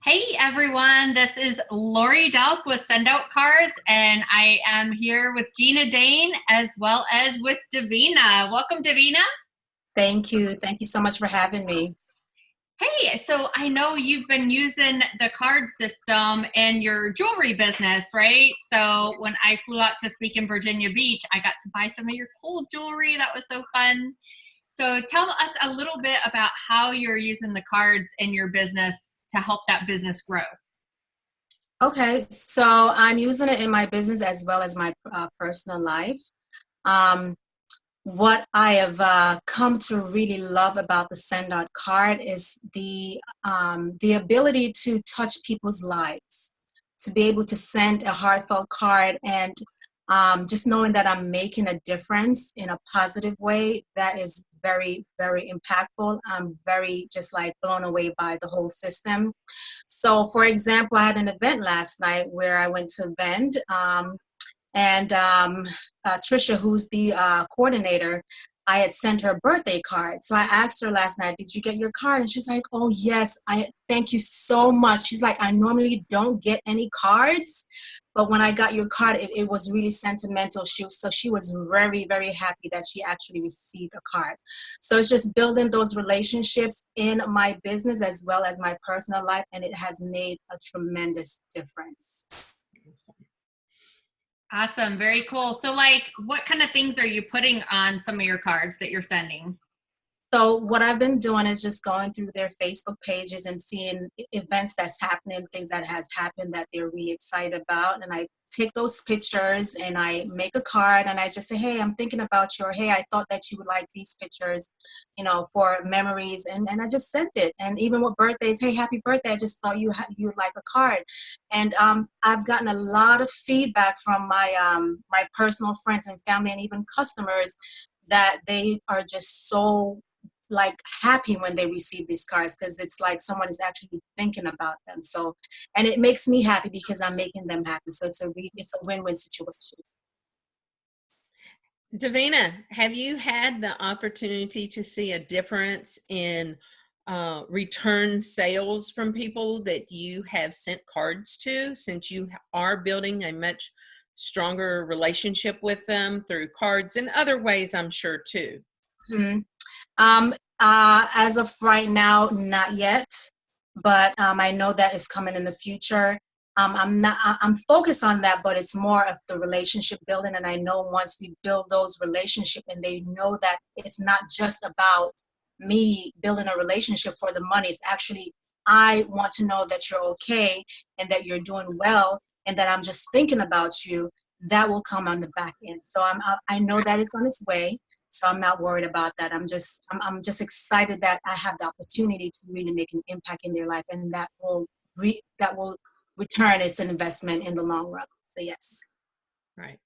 Hey everyone, this is Laurie Delk with Send Out Cards, and I am here with Gina Dane as well as with Davena. Welcome, Davena. Thank you. Thank you so much for having me. Hey, so I know you've been using the card system in your jewelry business, right? So when I flew out to speak in Virginia Beach, I got to buy some of your cool jewelry. That was so fun. So tell us a little bit about how you're using the cards in your business to help that business grow. Okay, so I'm using it in my business as well as my personal life. Um, what I have come to really love about the Send Out card is the ability to touch people's lives, to be able to send a heartfelt card and just knowing that I'm making a difference in a positive way, that is very, very impactful. I'm very just like blown away by the whole system. So, for example, I had an event last night where I went to vend. And Trisha, who's the coordinator, I had sent her a birthday card. So I asked her last night, "Did you get your card?" And she's like, "Oh yes, I thank you so much." She's like, "I normally don't get any cards, but when I got your card, it was really sentimental." She was very, very happy that she actually received a card. So it's just building those relationships in my business as well as my personal life, and it has made a tremendous difference. Awesome. Very cool. So like, what kind of things are you putting on some of your cards that you're sending? So what I've been doing is just going through their Facebook pages and seeing events that's happening, things that has happened that they're really excited about. And I take those pictures and I make a card and I just say, "Hey, I'm thinking about you," or, "Hey, I thought that you would like these pictures, for memories." And I just sent it. And even with birthdays, "Hey, happy birthday. I just thought you would like a card." And I've gotten a lot of feedback from my personal friends and family and even customers that they are just so like happy when they receive these cards because it's like someone is actually thinking about them. So, and it makes me happy because I'm making them happy. So it's a win-win situation. Davina, have you had the opportunity to see a difference in return sales from people that you have sent cards to, since you are building a much stronger relationship with them through cards and other ways, I'm sure, too? Hmm. As of right now, not yet, but I know that is coming in the future. I'm focused on that, but it's more of the relationship building. And I know once we build those relationships and they know that it's not just about me building a relationship for the money, it's actually, I want to know that you're okay and that you're doing well and that I'm just thinking about you. That will come on the back end. So I know that it's on its way. So I'm not worried about that. I'm just excited that I have the opportunity to really make an impact in their life, and that will return its investment in the long run. So yes. Right.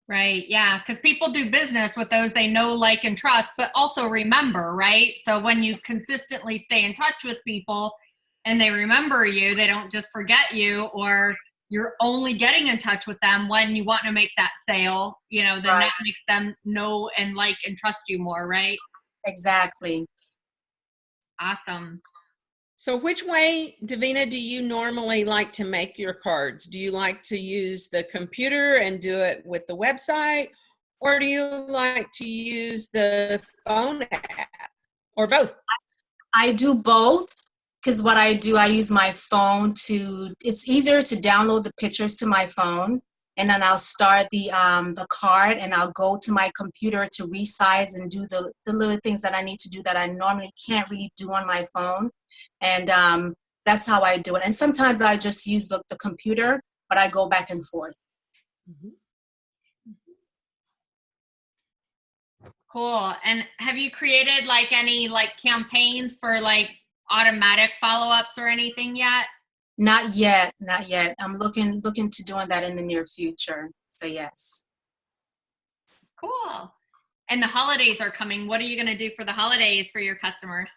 Right. Yeah. Because people do business with those they know, like, and trust, but also remember, right? So when you consistently stay in touch with people and they remember you, they don't just forget you, or you're only getting in touch with them when you want to make that sale, then Right. that makes them know and like and trust you more, right? Exactly. Awesome. So which way, Davina, do you normally like to make your cards? Do you like to use the computer and do it with the website? Or do you like to use the phone app? Or both? I do both because what I do, I use my phone it's easier to download the pictures to my phone. And then I'll start the card and I'll go to my computer to resize and do the little things that I need to do that I normally can't really do on my phone. And that's how I do it. And sometimes I just use the computer, but I go back and forth. Mhm. Cool. And have you created like any like campaigns for like automatic follow-ups or anything yet? Not yet, not yet. I'm looking to doing that in the near future. So yes. Cool. And the holidays are coming. What are you going to do for the holidays for your customers?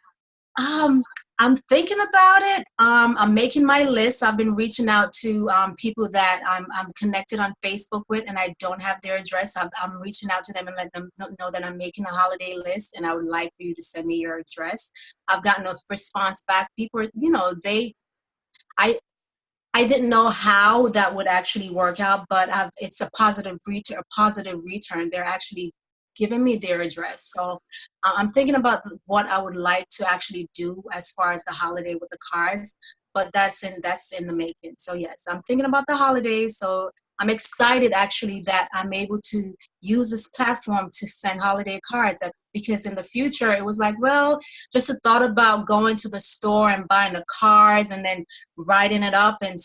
Um, I'm thinking about it. I'm making my list. I've been reaching out to people that I'm connected on Facebook with, and I don't have their address. I'm reaching out to them and letting them know that I'm making a holiday list, and I would like for you to send me your address. I've gotten a response back. People, I didn't know how that would actually work out, but it's a positive return. They're actually giving me their address. So I'm thinking about what I would like to actually do as far as the holiday with the cards, but that's in the making. So yes, I'm thinking about the holidays. So I'm excited actually that I'm able to use this platform to send holiday cards, because in the future it was like, well, just a thought about going to the store and buying the cards and then writing it up and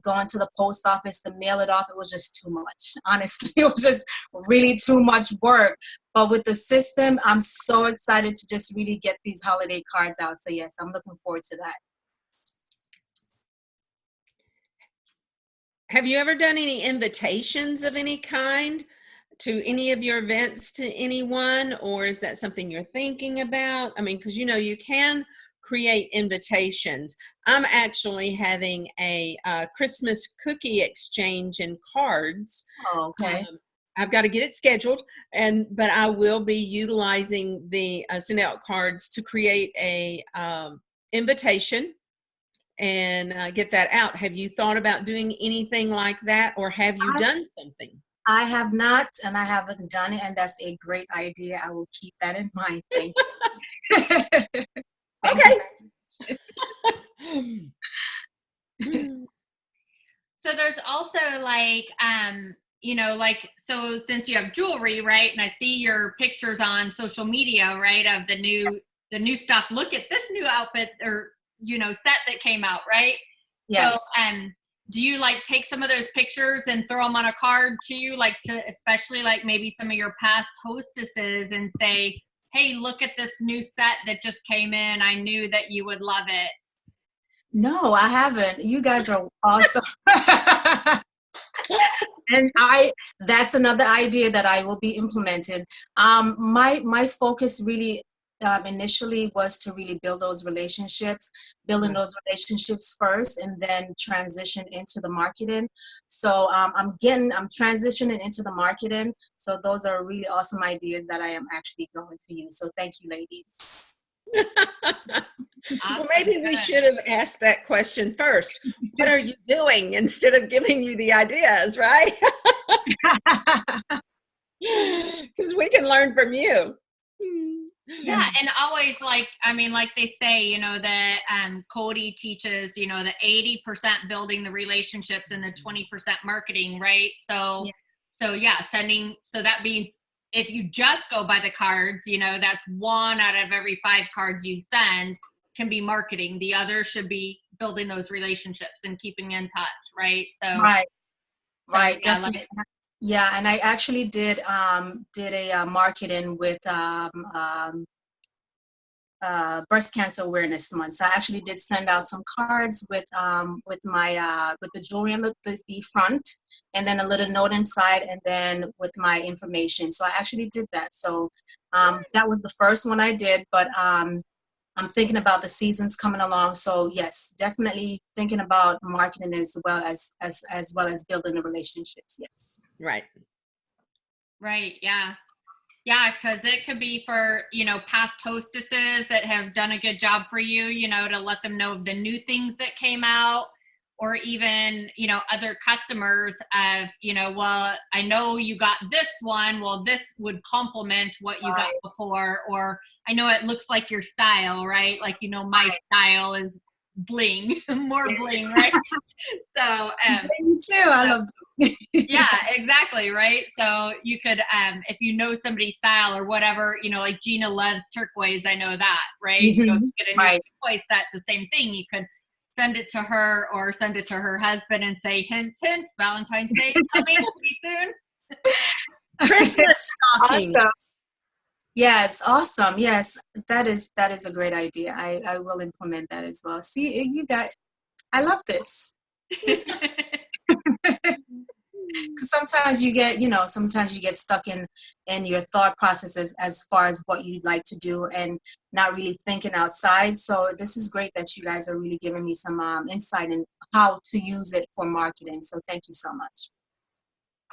going to the post office to mail it off. It was just too much. Honestly, it was just really too much work. But with the system, I'm so excited to just really get these holiday cards out. So yes, I'm looking forward to that. Have you ever done any invitations of any kind to any of your events to anyone, or is that something you're thinking about? I mean, because you can create invitations. I'm actually having a Christmas cookie exchange in cards. Oh, okay. I've got to get it scheduled, but I will be utilizing the send out cards to create a invitation and get that out. Have you thought about doing anything like that, or have you done something? I have not, and I haven't done it, and that's a great idea. I will keep that in mind. Thank you. Okay. So there's also like, so since you have jewelry, right? And I see your pictures on social media, right? Of the new stuff. Look at this new outfit or, set that came out, right? Yes. So, do you like take some of those pictures and throw them on a card to especially like maybe some of your past hostesses and say, hey, look at this new set that just came in. I knew that you would love it. No, I haven't. You guys are awesome. And that's another idea that I will be implementing. My focus really initially was to really building those relationships first, and then transition into the marketing. So I'm transitioning into the marketing. So those are really awesome ideas that I am actually going to use. So thank you, ladies. Well, maybe we should have asked that question first. What are you doing, instead of giving you the ideas, right? Because we can learn from you. Yeah, and always like they say, that Cody teaches, the 80% building the relationships and the 20% marketing, right? So that means if you just go by the cards, that's 1 out of every 5 cards you send can be marketing. The other should be building those relationships and keeping in touch, right? So right. Yeah, and I actually did a marketing with Breast Cancer Awareness Month. So I actually did send out some cards with my with the jewelry on the front, and then a little note inside, and then with my information. So I actually did that. So that was the first one I did, but I'm thinking about the seasons coming along. So yes, definitely thinking about marketing as well as building the relationships. Yes. Right. Yeah. Yeah, because it could be for, past hostesses that have done a good job for you, to let them know of the new things that came out, or even, other customers of, well, I know you got this one. Well, this would complement what you got before, or I know it looks like your style, right? Like, my style is bling, more bling, right? So, me too. I love them. Yeah, exactly, right? So you could, if you know somebody's style or whatever, like Gina loves turquoise, I know that, right? Mm-hmm. So if you get a new turquoise set, the same thing, you could send it to her or send it to her husband and say, hint, hint, Valentine's Day is coming pretty soon. Christmas stocking. Awesome. Yes, awesome. Yes, that is a great idea. I will implement that as well. See, you got, I love this. Because sometimes you get stuck in your thought processes as far as what you'd like to do and not really thinking outside. So this is great that you guys are really giving me some insight in how to use it for marketing. So thank you so much.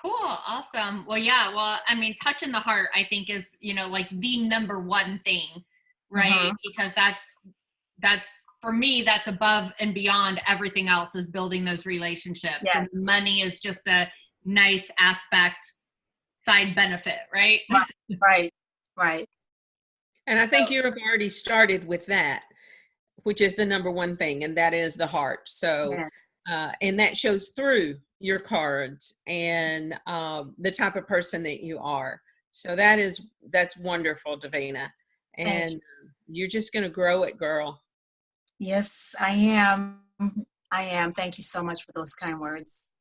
Cool. Awesome. Well, yeah. Well, touching the heart, I think is, like the number one thing, right? Mm-hmm. Because that's for me, that's above and beyond everything else, is building those relationships. Yes. And money is just a nice aspect, side benefit, right? Right. And I think you have already started with that, which is the number one thing, and that is the heart. So, and that shows through your cards and the type of person that you are. So that's wonderful, Davena. And you're just going to grow it, girl. Yes, I am. Thank you so much for those kind words.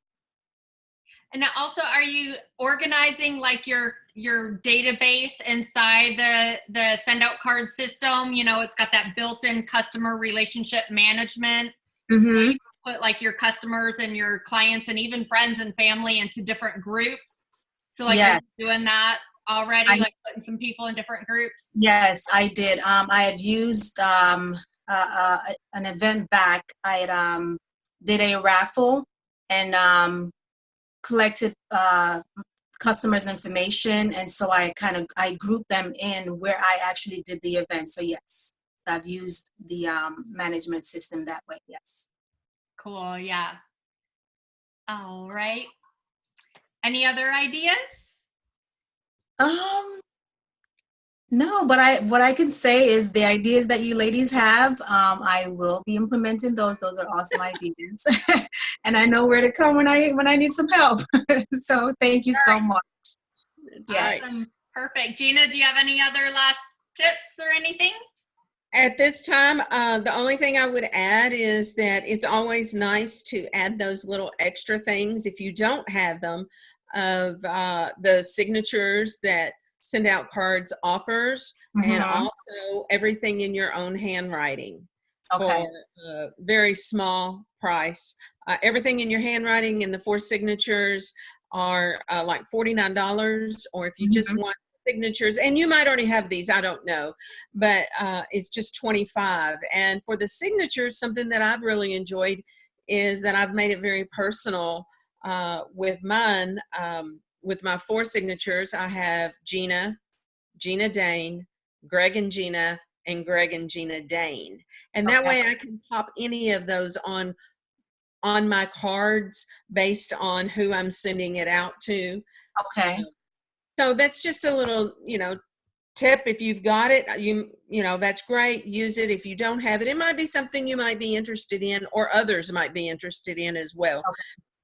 And now also, are you organizing like your database inside the send out card system? You know, it's got that built-in customer relationship management. Mm-hmm. So you put like your customers and your clients and even friends and family into different groups. So like you're doing that already, like putting some people in different groups? Yes, I did. I had used an event back. I had did a raffle and collected customers' information, and so I grouped them in where I actually did the event. So yes, so I've used the management system that way. Yes. Cool. Yeah. All right. Any other ideas? No, but what I can say is the ideas that you ladies have, I will be implementing those. Those are awesome ideas. And I know where to come when I need some help. So thank you so much. Yeah. Awesome. Perfect. Gina, do you have any other last tips or anything? At this time, the only thing I would add is that it's always nice to add those little extra things, if you don't have them, of the signatures that Send Out Cards offers, and also everything in your own handwriting for a very small price. Everything in your handwriting and the 4 signatures are like $49, or if you just want signatures, and you might already have these, I don't know, but it's just $25. And for the signatures, something that I've really enjoyed is that I've made it very personal with mine. With my 4 signatures, I have Gina Dane, Greg and Gina, and Greg and Gina Dane. And that way I can pop any of those on my cards based on who I'm sending it out to. Okay. So that's just a little, tip. If you've got it, that's great. Use it. If you don't have it, it might be something you might be interested in, or others might be interested in as well,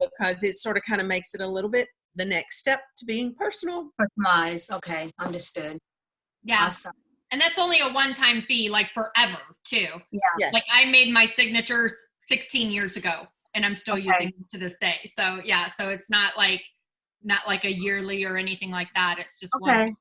because it sort of kind of makes it a little bit the next step to being personalized. Okay, understood. Yeah. Awesome. And that's only a one-time fee, like forever too. Yeah. Yes. Like I made my signatures 16 years ago and I'm still using them to this day. So yeah, so it's not like a yearly or anything like that. It's just one time,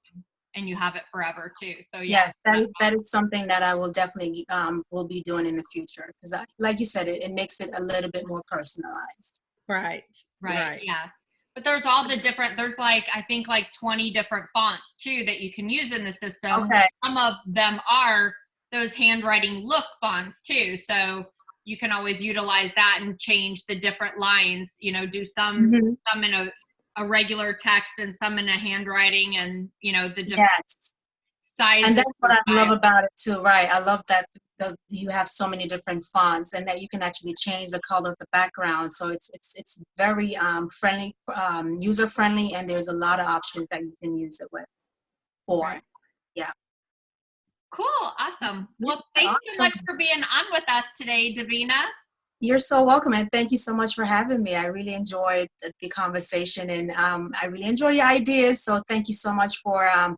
and you have it forever too. So yeah. Yes, that is something that I will definitely will be doing in the future, because like you said, it makes it a little bit more personalized. Right. Yeah. But there's all the different, there's like, I think like 20 different fonts too that you can use in the system. Okay. Some of them are those handwriting look fonts too. So you can always utilize that and change the different lines, do some in a regular text and some in a handwriting, and, the different sizes. And that's what I love about it too, right? I love that you have so many different fonts, and that you can actually change the color of the background. So it's very friendly, user friendly, and there's a lot of options that you can use it with. Yeah. Cool. Awesome. Well, thank you so much for being on with us today, Davena. You're so welcome, and thank you so much for having me. I really enjoyed the conversation, and I really enjoy your ideas. So thank you so much for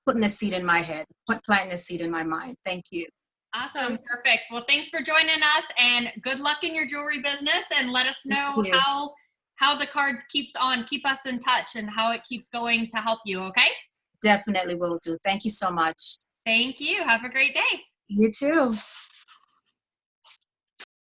putting a seed in my head, planting a seed in my mind. Thank you. Awesome. Perfect. Well, thanks for joining us, and good luck in your jewelry business, and let us know how the cards keep us in touch and how it keeps going to help you. Okay. Definitely will do. Thank you so much. Thank you. Have a great day. You too.